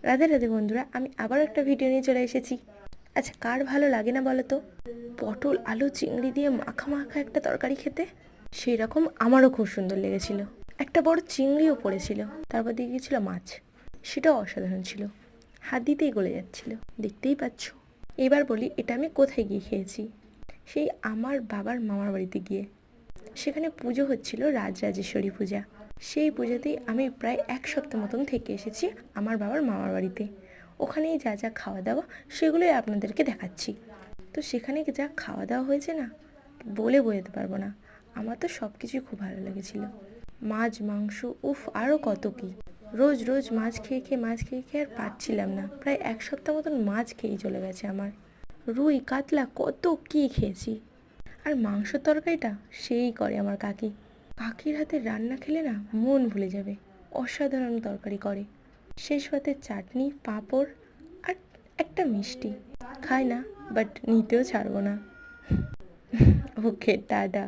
রাধে রাধে বন্ধুরা, আমি আবার একটা ভিডিও নিয়ে চলে এসেছি। আচ্ছা, কার ভালো লাগে না বলো তো পটল আলু চিংড়ি দিয়ে মাখা মাখা একটা তরকারি খেতে? সেই রকম আমারও খুব সুন্দর লেগেছিল। একটা বড় চিংড়িও পড়েছিল, তারপর দিয়ে গিয়েছিল মাছ। সেটাও অসাধারণ ছিল, হাত দিতেই গলে যাচ্ছিল, দেখতেই পাচ্ছ। এবার বলি, এটা আমি কোথায় গিয়ে খেয়েছি? সেই আমার বাবার মামার বাড়িতে গিয়ে। সেখানে পুজো হচ্ছিল, রাজরাজেশ্বরী পূজা। সেই পুজোতেই আমি প্রায় 1 সপ্তাহ মতন থেকে এসেছি আমার বাবার মামার বাড়িতে। ওখানেই যা যা খাওয়া দাওয়া সেগুলোই আপনাদেরকে দেখাচ্ছি। তো সেখানে যা খাওয়া দাওয়া হয়েছে না, বলে বোঝাতে পারবো না। আমার তো সব কিছুই খুব ভালো লেগেছিল। মাছ মাংস, উফ, আরও কত কী। রোজ রোজ মাছ খেয়ে খেয়ে আর পারছিলাম না। প্রায় 1 সপ্তাহ মতন মাছ খেয়েই চলে গেছে আমার। রুই কাতলা কত কী খেয়েছি। আর মাংসর তরকারিটা সেই করে আমার কাকি। কাকির হাতের রান্না খেলে না মন ভুলে যাবে। অসাধারণ তরকারি করে। শেষ পাতে চাটনি, পাঁপড় আর একটা মিষ্টি। খাই না, বাট নিতেও ছাড়বো না। ওকে, টাটা।